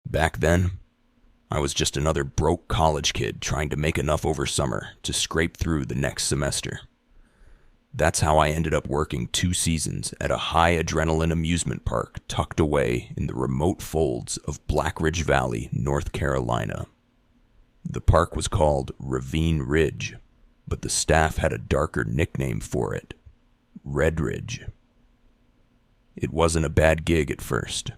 Back then, I was just another broke college kid trying to make enough over summer to scrape through the next semester. That's how I ended up working 2 seasons at a high-adrenaline amusement park tucked away in the remote folds of Black Ridge Valley, North Carolina. The park was called Ravine Ridge, but the staff had a darker nickname for it, Red Ridge. It wasn't a bad gig at first.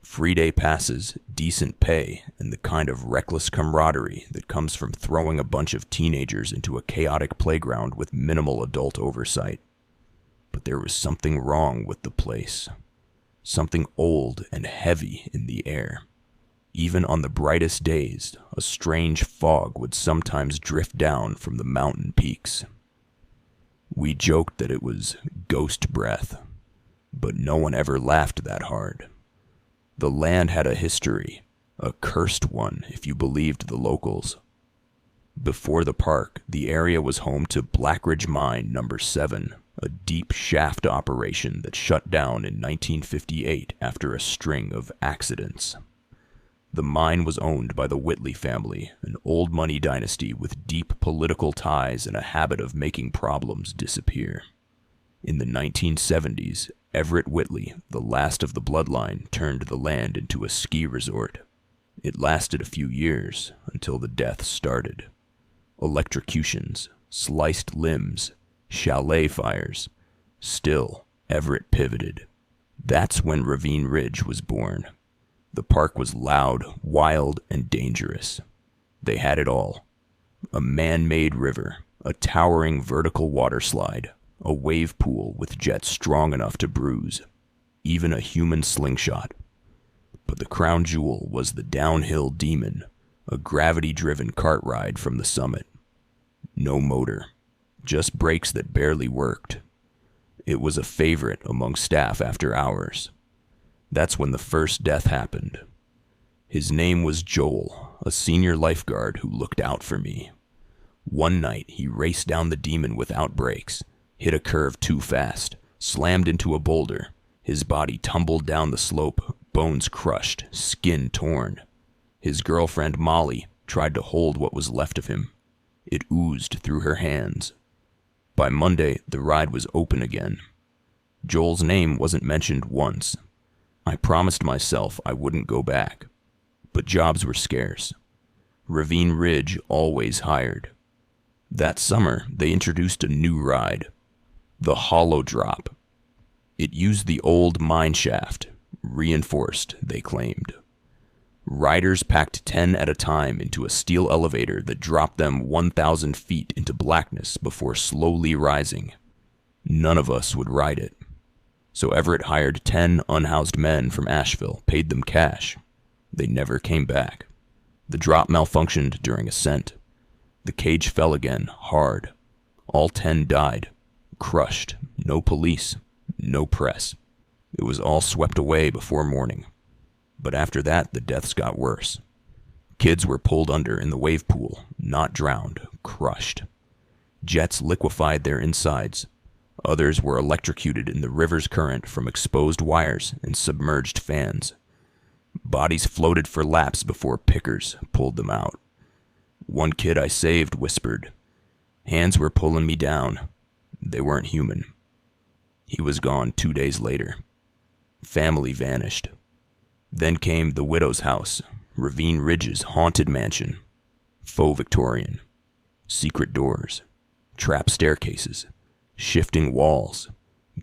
Free day passes, decent pay, and the kind of reckless camaraderie that comes from throwing a bunch of teenagers into a chaotic playground with minimal adult oversight. But there was something wrong with the place. Something old and heavy in the air. Even on the brightest days, a strange fog would sometimes drift down from the mountain peaks. We joked that it was ghost breath, but no one ever laughed that hard. The land had a history, a cursed one if you believed the locals. Before the park, the area was home to Blackridge Mine No. 7, a deep shaft operation that shut down in 1958 after a string of accidents. The mine was owned by the Whitley family, an old money dynasty with deep political ties and a habit of making problems disappear. In the 1970s, Everett Whitley, the last of the bloodline, turned the land into a ski resort. It lasted a few years until the deaths started. Electrocutions, sliced limbs, chalet fires. Still, Everett pivoted. That's when Ravine Ridge was born. The park was loud, wild, and dangerous. They had it all. A man-made river, a towering vertical water slide, a wave pool with jets strong enough to bruise, even a human slingshot. But the crown jewel was the downhill demon, a gravity-driven cart ride from the summit. No motor, just brakes that barely worked. It was a favorite among staff after hours. That's when the first death happened. His name was Joel, a senior lifeguard who looked out for me. One night, he raced down the demon without brakes, hit a curve too fast, slammed into a boulder. His body tumbled down the slope, bones crushed, skin torn. His girlfriend, Molly, tried to hold what was left of him. It oozed through her hands. By Monday, the ride was open again. Joel's name wasn't mentioned once. I promised myself I wouldn't go back. But jobs were scarce. Ravine Ridge always hired. That summer, they introduced a new ride, the Hollow Drop. It used the old mine shaft, reinforced, they claimed. Riders packed 10 at a time into a steel elevator that dropped them 1,000 feet into blackness before slowly rising. None of us would ride it. So Everett hired 10 unhoused men from Asheville, paid them cash. They never came back. The drop malfunctioned during ascent. The cage fell again, hard. All 10 died, crushed. No police, no press. It was all swept away before morning. But after that, the deaths got worse. Kids were pulled under in the wave pool, not drowned, crushed. Jets liquefied their insides. Others were electrocuted in the river's current from exposed wires and submerged fans. Bodies floated for laps before pickers pulled them out. One kid I saved whispered, "Hands were pulling me down. They weren't human." He was gone 2 days later. Family vanished. Then came the widow's house, Ravine Ridge's haunted mansion. Faux Victorian. Secret doors. Trap staircases. Shifting walls.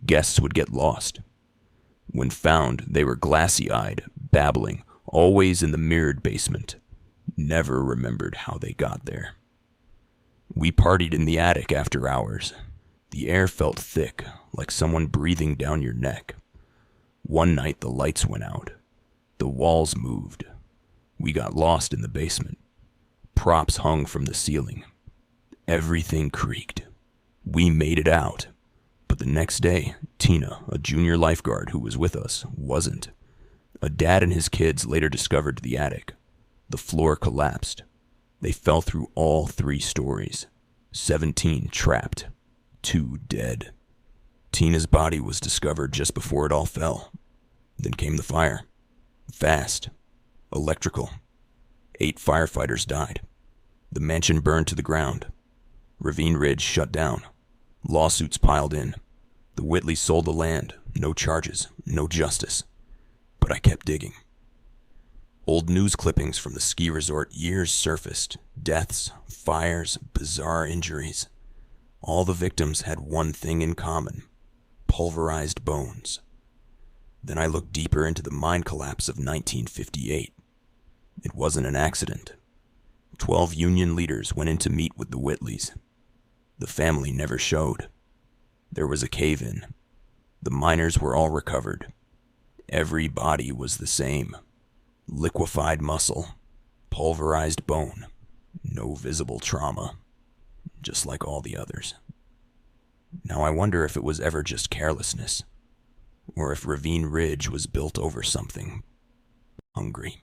Guests would get lost. When found, they were glassy-eyed, babbling, always in the mirrored basement. Never remembered how they got there. We partied in the attic after hours. The air felt thick, like someone breathing down your neck. One night the lights went out. The walls moved. We got lost in the basement. Props hung from the ceiling. Everything creaked. We made it out. But the next day, Tina, a junior lifeguard who was with us, wasn't. A dad and his kids later discovered the attic. The floor collapsed. They fell through all 3 stories. 17 trapped. 2 dead. Tina's body was discovered just before it all fell. Then came the fire. Fast. Electrical. 8 firefighters died. The mansion burned to the ground. Ravine Ridge shut down. Lawsuits piled in. The Whitleys sold the land. No charges, no justice. But I kept digging. Old news clippings from the ski resort years surfaced. Deaths, fires, bizarre injuries. All the victims had one thing in common: pulverized bones. Then I looked deeper into the mine collapse of 1958. It wasn't an accident. 12 union leaders went in to meet with the Whitleys. The family never showed. There was a cave-in. The miners were all recovered. Every body was the same. Liquefied muscle, pulverized bone, no visible trauma, just like all the others. Now I wonder if it was ever just carelessness, or if Ravine Ridge was built over something hungry.